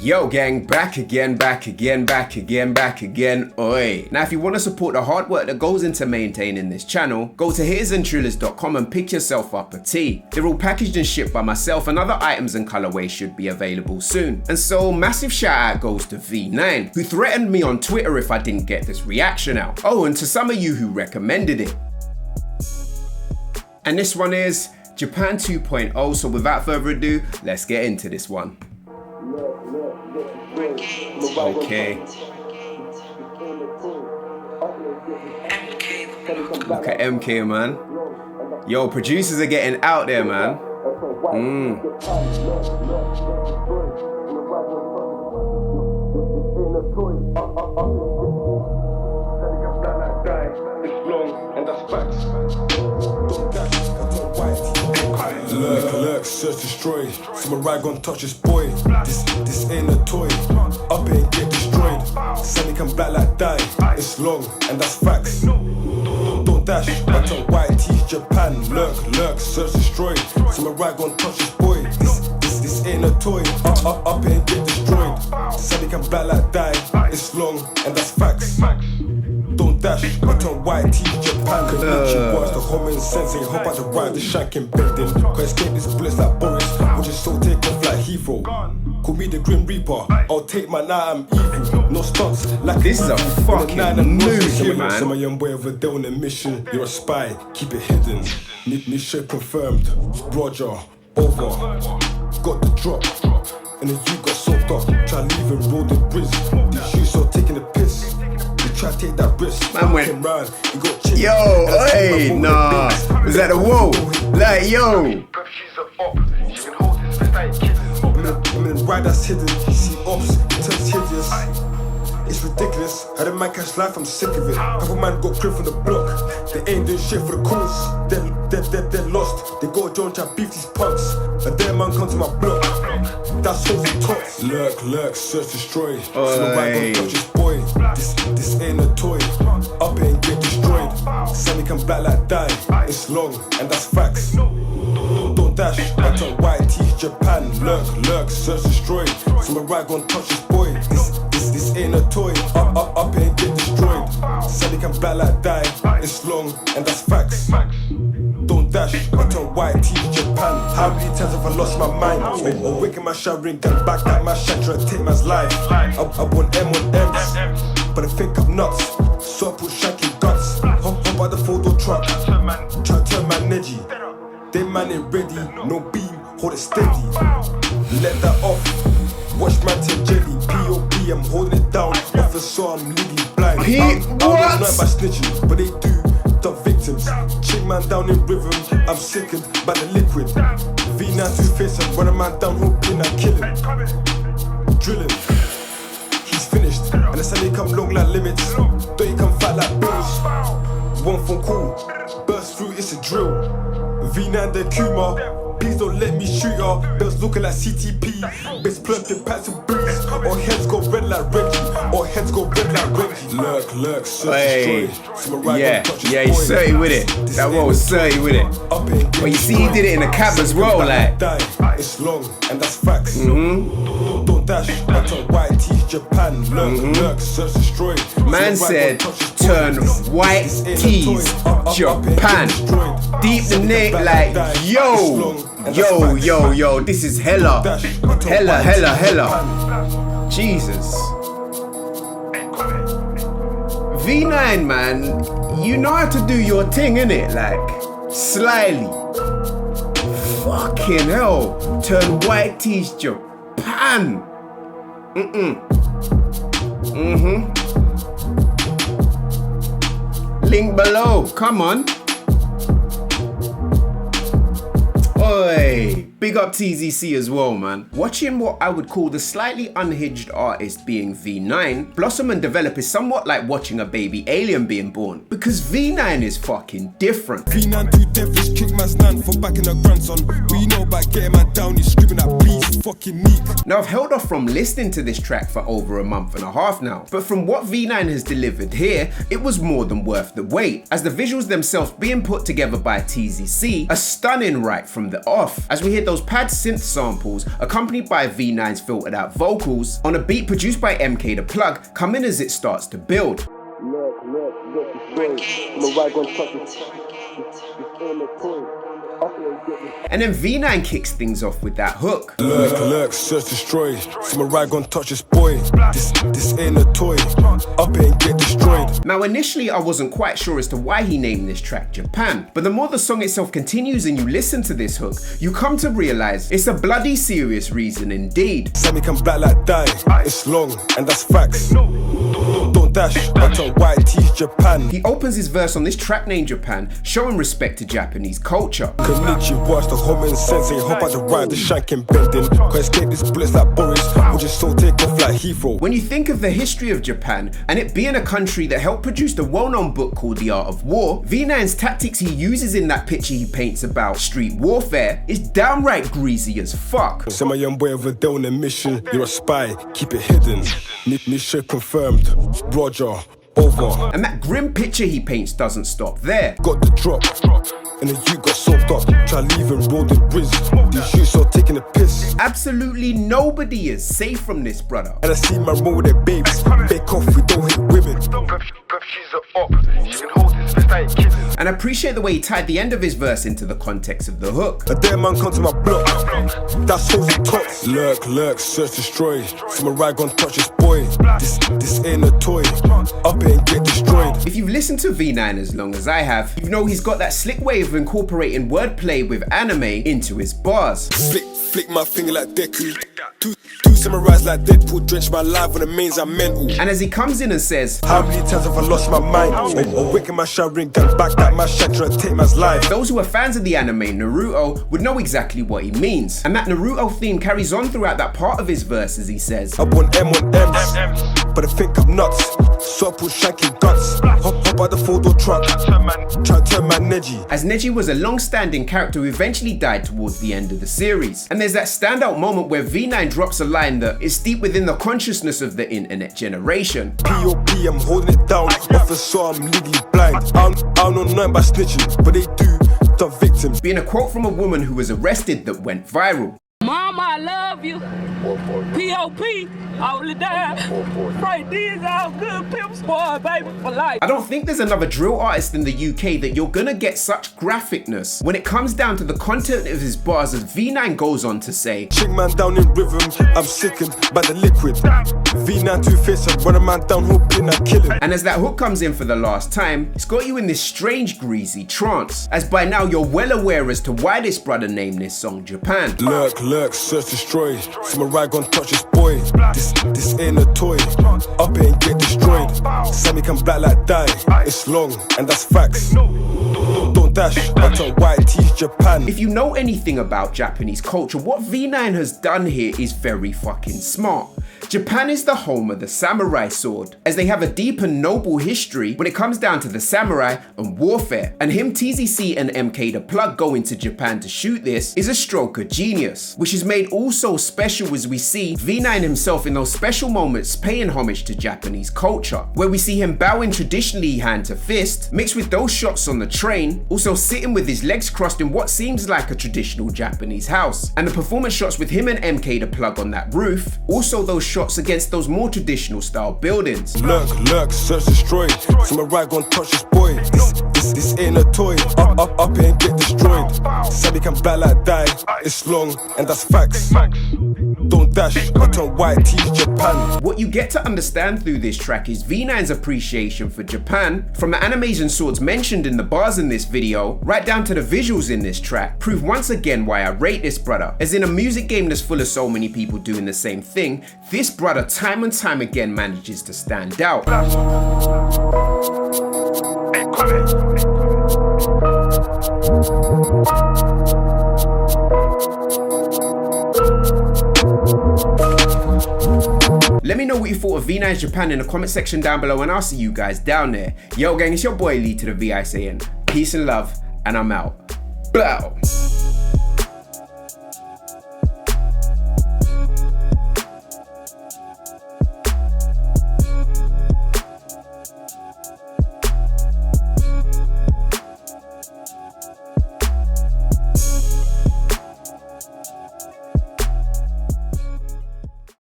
Yo gang, back again. Oi. Now if you want to support the hard work that goes into maintaining this channel, go to HittersandTrillers.com and pick yourself up a tee. They're all packaged and shipped by myself, and other items and colorways should be available soon. And so massive shout out goes to V9, who threatened me on Twitter if I didn't get this reaction out. Oh, and to some of you who recommended it. And this one is Japan 2.0, so without further ado, let's get into this one. Okay. Look at MK, man. Yo, producers are getting out there, man. Lurk, search, destroy. Samurai gon' touch this boy. This ain't a toy. Up and get destroyed. Sunny come back like die. It's long, and that's facts. Don't dash, but on white teeth, Japan. Lurk, search, destroy. Samurai gon' touch this boy. This ain't a toy. Up and get destroyed. Sunny come back like die. It's long, and that's facts. Don't dash, but on white teeth, Japan. Cause Luchi was the common sense. Ain't hop out the ride, the shanking bending. Cause escape this bullets like Boris, which is so take off like Heathrow. Call me the Grim Reaper, I'll take my night, I'm evil. No stunts, like this is a fucking movie, man. So my young boy over there on a mission. You're a spy, keep it hidden. Mission confirmed, Roger, over. Got the drop, and then you got soaked up. Try leaving road and bridge. These shoes are taking a piss. Try to take that risk. Man went round, yo, hey, nah. Was that a whoa? Like, yo. I'm in ride that's hidden. See ops, it turns hideous. It's ridiculous. How the man catch life, I'm sick of it. Half a man got crib from the block. They ain't doing shit for the cause. They're lost. They got a John try beef these punks. And their man come to my block. That's all for tots. Lurk, search, destroy. Samurai gon' touch this boy. This ain't a toy. Up and get destroyed. Sunny come back like die. It's long, and that's facts. Don't dash, but on white teeth, Japan. Lurk, search, destroy. Samurai gon' touch this boy. This ain't a toy. Up and get destroyed. Sunny come back like die. It's long, and that's facts. Don't dash, but on white teeth, Japan. How many times have I lost my mind? Awake in my showering, get back at my shack, try to take man's life. I want M on M's, but I think I'm nuts. So I put shank in guts. Hop out the photo truck, try to turn my neji. They man ain't ready, no beam, hold it steady. Let that off, watch man take jelly. P.O.P. I'm holding it down, officer I'm legally blind. I don't know by snitching, but they do the victims. Chick man down in rhythm, I'm sickened by the liquid. V9 two-face and run a man down, hoping I kill him. Drilling, he's finished, and the Sunday come long like limits. Don't you come fat like bills. One phone call, burst through, it's a drill. V9 the Kuma, please don't let me shoot her. Bells looking like CTP, best plumping pants and boots. Or heads go red like Reggie, or heads go red like Reggie. Lurk, search, destroy. Yeah, he's 30 with it. That one was 30 with it. But you see, he did it in a cab as well, like. It's long, and that's facts. Don't dash, but on white teeth, Japan. Lurk, search, destroy. Man said, turn white teeth, Japan. Deep the neck, like, yo, this is hella. Jesus. V9, man, you know how to do your thing, innit? Like, slyly. Fucking hell. Turn white teeth, Japan. Link below, come on. Oi, big up TZC as well, man. Watching what I would call the slightly unhinged artist being V9 blossom and develop is somewhat like watching a baby alien being born, because V9 is fucking different. V9 too devilish, kick my stand for backing a grandson. What you know about getting my down, he's screaming at please, fucking meek. Now I've held off from listening to this track for over a month and a half now, but from what V9 has delivered here, it was more than worth the wait, as the visuals themselves being put together by TZC are stunning right from the off, as we hear the those pad synth samples accompanied by V9's filtered out vocals on a beat produced by MK come in as it starts to build. And then V9 kicks things off with that hook. Lurk, search, destroy. Samurai gon' touch this boy. This ain't a toy. Up and get destroyed. Now initially I wasn't quite sure as to why he named this track Japan, but the more the song itself continues and you listen to this hook, you come to realize it's a bloody serious reason indeed. Sammy come back like die. It's long and that's facts. Don't dash. I tell white teeth Japan. He opens his verse on this track named Japan, showing respect to Japanese culture. Konichi watch the Homen Sensei. Hop out the ride, the shank and bending. Can't escape these bullets like Boris. We'll just so take off like Heathrow. When you think of the history of Japan and it being a country that helped produce the well-known book called The Art of War, V9's tactics he uses in that picture he paints about street warfare is downright greasy as fuck. Say my young boy over there on a mission. You're a spy, keep it hidden. Mission confirmed. Roger. Over. And that grim picture he paints doesn't stop there. Got the drop, and then you got soaked up. Try leaving road and bridge. These youths are taking a piss. Absolutely nobody is safe from this brother. And I see my roll with their babes. Bake off, we don't hit women. And I appreciate the way he tied the end of his verse into the context of the hook. A dead man come to my block. That's how he talks. Lurk, search, destroy. Samurai gon' touch this boy. This ain't a toy. Up and get destroyed. If you've listened to V9 as long as I have, you know he's got that slick way of incorporating wordplay with anime into his bars. Flick my finger like Deku. Two samurais like Deadpool, drench my life when the mains are mental. And as he comes in and says, how many times have I lost my mind? Or wicking my showering gun back at my shack trying to take man's life. Those who are fans of the anime Naruto would know exactly what he means. And that Naruto theme carries on throughout that part of his verse as he says, I want M on M's, but I think I'm nuts. So I put shanking guts. Hop out the four-door truck. Try to turn my Neji. As Neji was a long-standing character who eventually died towards the end of the series. And there's that standout moment where V9 drops a line that is deep within the consciousness of the internet generation. P.O.P. I'm holding it down. Officer, I'm legally blind. I don't know nothing about snitching, but they do the victims. Being a quote from a woman who was arrested that went viral. Mama, I love you. P.O.P. only die. Right, these are good pimps, boy, baby, for life. I don't think there's another drill artist in the UK that you're gonna get such graphicness when it comes down to the content of his bars, as V9 goes on to say, chick man down in rhythm, I'm sickened by the liquid. V9 two-face, I run a man down, hoping I kill him. And as that hook comes in for the last time, it's got you in this strange greasy trance, as by now you're well aware as to why this brother named this song Japan. Lurk, search, destroy. Samurai gon' touch this boy. This ain't a toy. Up and get destroyed. Sammy come back like die. It's long and that's facts. Don't dash. I tell white teeth Japan. If you know anything about Japanese culture, what V9 has done here is very fucking smart. Japan is the home of the samurai sword, as they have a deep and noble history when it comes down to the samurai and warfare. And him, TZC and MK going to Japan to shoot this is a stroke of genius, which is made all so special as we see V9 himself in those special moments paying homage to Japanese culture, where we see him bowing traditionally hand to fist, mixed with those shots on the train, also sitting with his legs crossed in what seems like a traditional Japanese house, and the performance shots with him and MK on that roof, also those shots against those more traditional style buildings. Lurk, search, destroy. Samurai gon' touch this boy. This ain't a toy. Up and get destroyed. Sammy come back like die. It's long and that's facts. Don't dash. I turn white teeth Japan. What you get to understand through this track is V9's appreciation for Japan, from the animes and swords mentioned in the bars in this video, right down to the visuals in this track, prove once again why I rate this brother. As in a music game that's full of so many people doing the same thing, this brother time and time again manages to stand out. Let me know what you thought of V9's Japan in the comment section down below, and I'll see you guys down there. Yo gang, it's your boy LeeToTheVI saying peace and love, and I'm out. Bow.